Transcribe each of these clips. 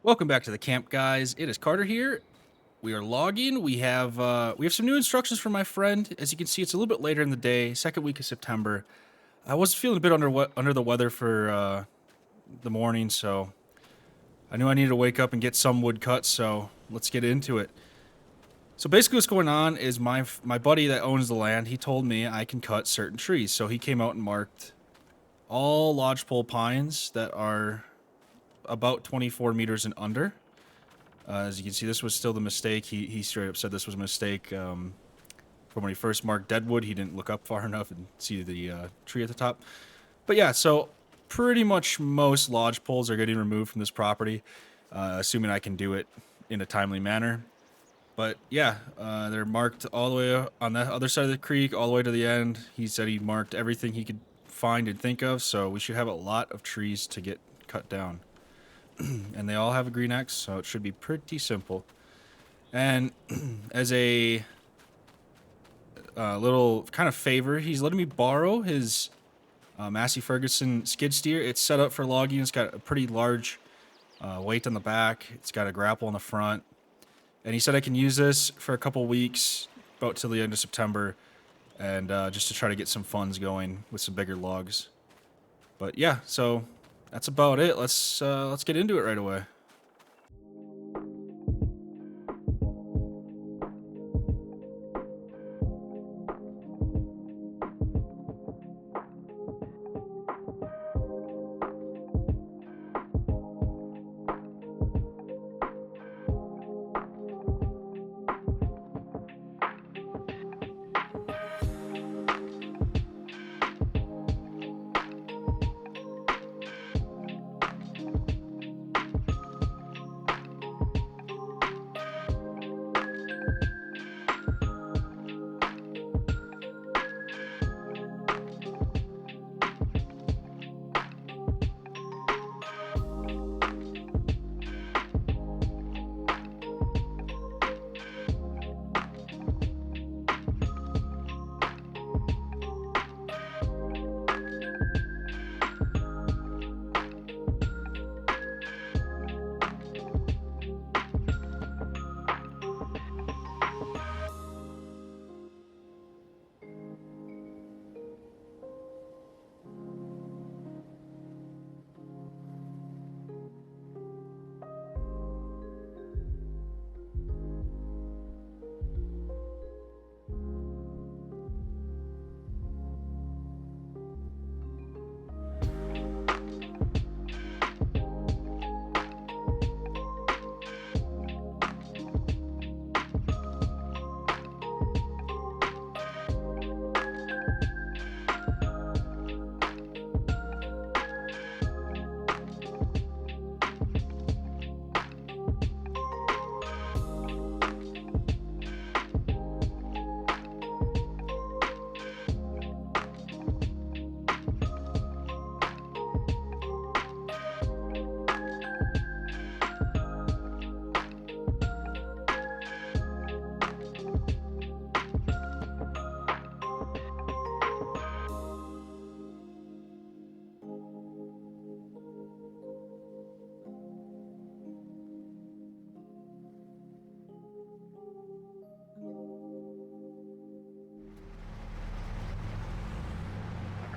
Welcome back to the camp, guys. It is Carter here. We are logging. We have some new instructions from my friend. As you can see, it's a little bit later in the day, second week of September. I was feeling a bit under the weather for the morning, so I knew I needed to wake up and get some wood cut. So let's get into it. So basically, what's going on is my buddy that owns the land. He told me I can cut certain trees, so he came out and marked all lodgepole pines that are about 24 meters and under. As you can see, this was still the mistake. He straight up said this was a mistake from when he first marked deadwood. He didn't look up far enough and see the tree at the top. But yeah, so pretty much most lodge poles are getting removed from this property, assuming I can do it in a timely manner. But yeah, they're marked all the way on the other side of the creek, all the way to the end. He said he marked everything he could find and think of, so we should have a lot of trees to get cut down. And they all have a green X, so it should be pretty simple. And as a little kind of favor, he's letting me borrow his Massey Ferguson skid steer. It's set up for logging. It's got a pretty large weight on the back. It's got a grapple in the front. And he said I can use this for a couple weeks, about till the end of September, and just to try to get some funds going with some bigger logs. But yeah, so that's about it. Let's get into it right away.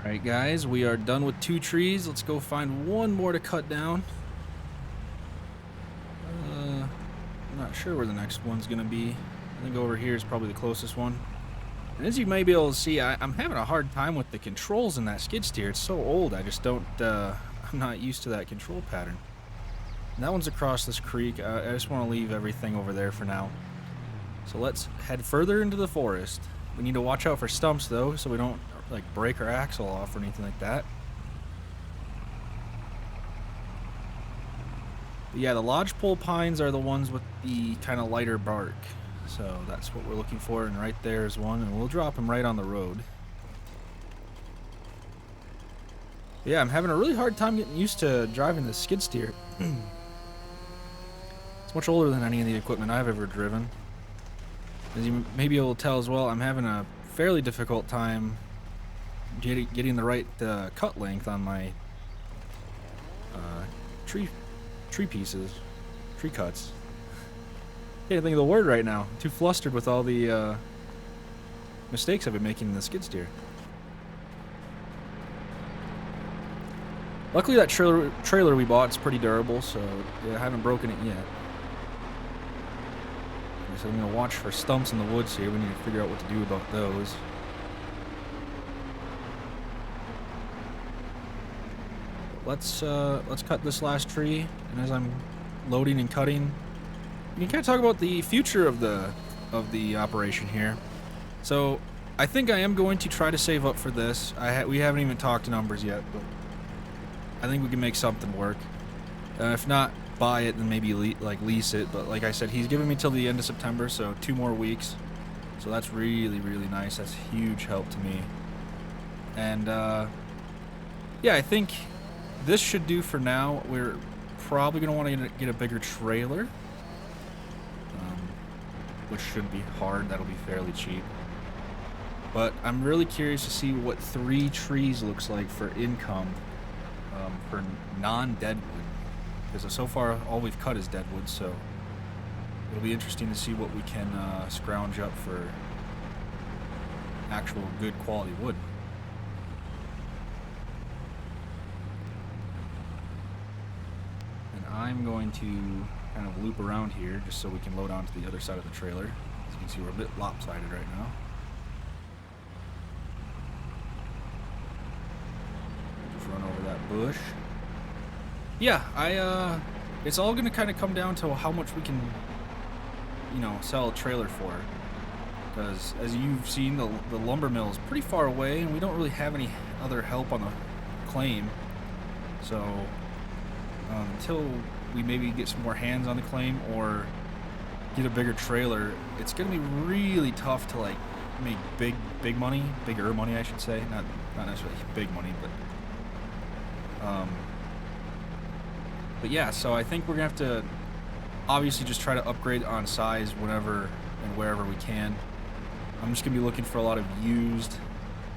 Alright guys, we are done with 2 trees. Let's go find one more to cut down. I'm not sure where the next one's gonna be. I think over here is probably the closest one. And as you may be able to see, I'm having a hard time with the controls in that skid steer. It's so old, I just don't, I'm not used to that control pattern. And that one's across this creek. I just want to leave everything over there for now. So let's head further into the forest. We need to watch out for stumps though, so we don't like break our axle off or anything like that. But yeah, the lodgepole pines are the ones with the kind of lighter bark. So that's what we're looking for, and right there is one, and we'll drop them right on the road. But yeah, I'm having a really hard time getting used to driving the skid steer. It's much older than any of the equipment I've ever driven. As you may be able to tell as well, I'm having a fairly difficult time getting the right cut length on my tree pieces. Tree cuts. Can't think of the word right now. I'm too flustered with all the mistakes I've been making in the skid steer. Luckily, that trailer we bought is pretty durable, so yeah, I haven't broken it yet. So I'm gonna watch for stumps in the woods here. We need to figure out what to do about those. Let's cut this last tree, and as I'm loading and cutting, we can kind of talk about the future of the operation here. So I think I am going to try to save up for this. We haven't even talked numbers yet, but I think we can make something work. If not buy it, then maybe lease it. But like I said, he's giving me till the end of September, so 2 more weeks. So that's really, really nice. That's huge help to me. And yeah, I think this should do for now. We're probably gonna want to get a bigger trailer, which shouldn't be hard. That'll be fairly cheap. But I'm really curious to see what 3 trees looks like for income for non-deadwood. Because so far, all we've cut is deadwood, so it'll be interesting to see what we can scrounge up for actual good quality wood. And I'm going to kind of loop around here just so we can load onto the other side of the trailer. As you can see, we're a bit lopsided right now. Just run over that bush. Yeah, it's all gonna kind of come down to how much we can, sell a trailer for. Because as you've seen, the lumber mill is pretty far away, and we don't really have any other help on the claim. So until we maybe get some more hands on the claim or get a bigger trailer, it's gonna be really tough to make bigger money, I should say. Not necessarily big money, but yeah, so I think we're gonna have to obviously just try to upgrade on size whenever and wherever we can. I'm just gonna be looking for a lot of used,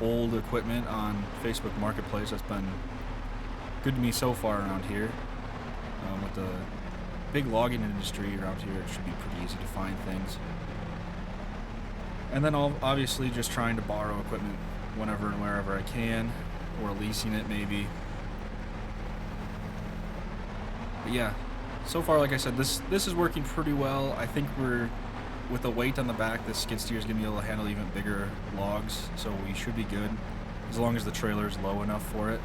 old equipment on Facebook Marketplace. That's been good to me so far around here. With the big logging industry around here, it should be pretty easy to find things. And then I'll obviously just trying to borrow equipment whenever and wherever I can, or leasing it maybe. But yeah, so far, like I said, this is working pretty well. I think with the weight on the back, this skid steer is going to be able to handle even bigger logs, so we should be good, as long as the trailer is low enough for it.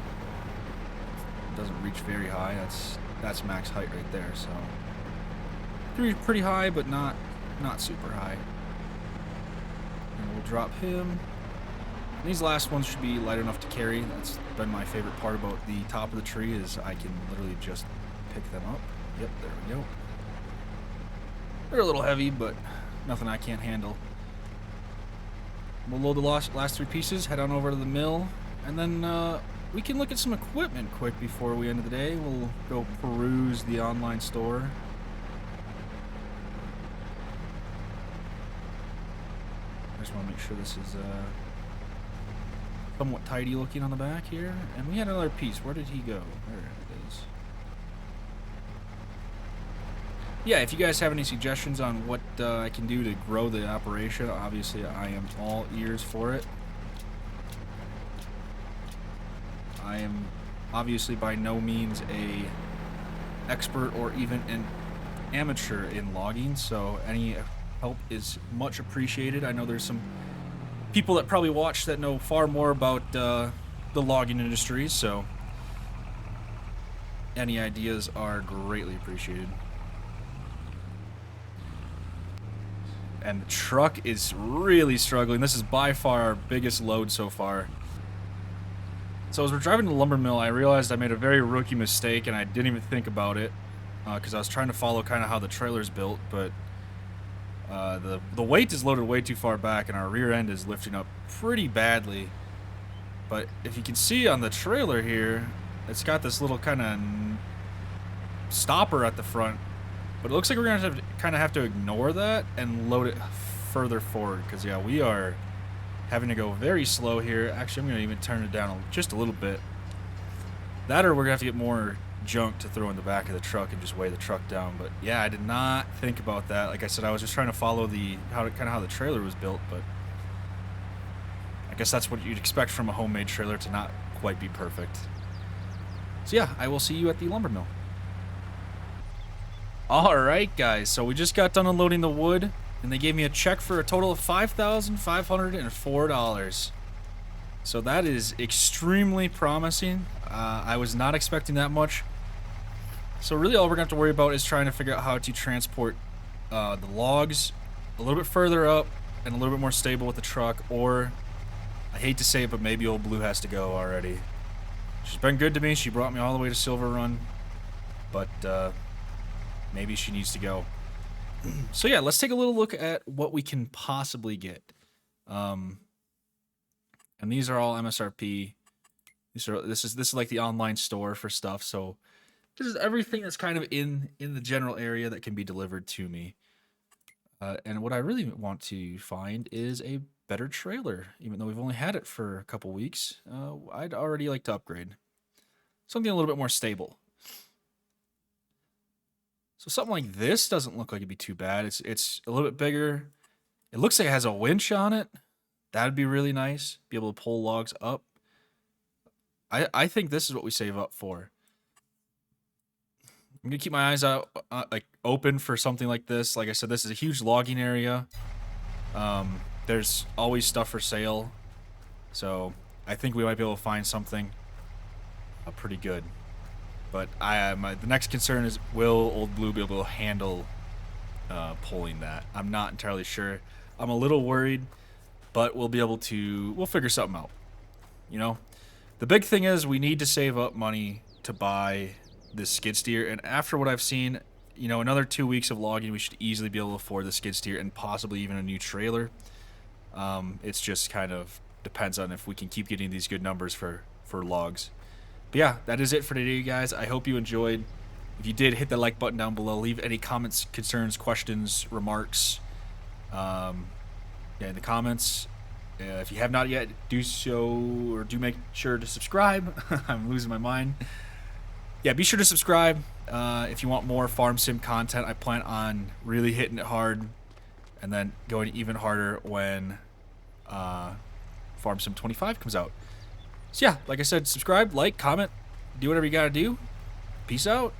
It doesn't reach very high. That's max height right there, so pretty high, but not super high. And we'll drop him. And these last ones should be light enough to carry. That's been my favorite part about the top of the tree, is I can literally just pick them up. Yep, there we go. They're a little heavy, but nothing I can't handle. We'll load the last 3 pieces, head on over to the mill, and then we can look at some equipment quick before we end the day. We'll go peruse the online store. I just want to make sure this is somewhat tidy looking on the back here. And we had another piece. Where did he go? There it is. Yeah, if you guys have any suggestions on what I can do to grow the operation, obviously I am all ears for it. I am obviously by no means a expert or even an amateur in logging, so any help is much appreciated. I know there's some people that probably watch that know far more about the logging industry, so any ideas are greatly appreciated. And the truck is really struggling. This is by far our biggest load so far. So as we're driving to the lumber mill, I realized I made a very rookie mistake, and I didn't even think about it because I was trying to follow kind of how the trailer's built, but the weight is loaded way too far back, and our rear end is lifting up pretty badly. But if you can see on the trailer here, it's got this little kind of stopper at the front, but it looks like we're gonna have to kind of have to ignore that and load it further forward, because yeah, we are having to go very slow here. Actually, I'm gonna even turn it down just a little bit. That, or we're gonna have to get more junk to throw in the back of the truck and just weigh the truck down. But yeah, I did not think about that. Like I said, I was just trying to follow the kind of how the trailer was built, but I guess that's what you'd expect from a homemade trailer, to not quite be perfect. So yeah, I will see you at the lumber mill. Alright guys, so we just got done unloading the wood, and they gave me a check for a total of $5,504. So that is extremely promising. I was not expecting that much. So really all we're going to have to worry about is trying to figure out how to transport the logs a little bit further up and a little bit more stable with the truck, or I hate to say it, but maybe old Blue has to go already. She's been good to me. She brought me all the way to Silver Run, but maybe she needs to go. So yeah, let's take a little look at what we can possibly get. And these are all MSRP. This is like the online store for stuff. So this is everything that's kind of in the general area that can be delivered to me. And what I really want to find is a better trailer. Even though we've only had it for a couple weeks, I'd already like to upgrade. Something a little bit more stable. So something like this doesn't look like it'd be too bad. It's a little bit bigger. It looks like it has a winch on it. That'd be really nice. Be able to pull logs up. I think this is what we save up for. I'm gonna keep my eyes out, like open for something like this. Like I said, this is a huge logging area. There's always stuff for sale, so I think we might be able to find something pretty good. But the next concern is, will Old Blue be able to handle pulling that? I'm not entirely sure. I'm a little worried, but we'll figure something out. You know, the big thing is we need to save up money to buy this skid steer, and after what I've seen, you know, another 2 weeks of logging, we should easily be able to afford the skid steer and possibly even a new trailer. It's just kind of depends on if we can keep getting these good numbers for logs. But yeah, that is it for today, you guys. I hope you enjoyed. If you did, hit the like button down below. Leave any comments, concerns, questions, remarks in the comments. If you have not yet, do so, or do make sure to subscribe. I'm losing my mind. Yeah, be sure to subscribe if you want more farm sim content. I plan on really hitting it hard and then going even harder when Farm Sim 25 comes out. So yeah, like I said, subscribe, like, comment, do whatever you gotta do. Peace out.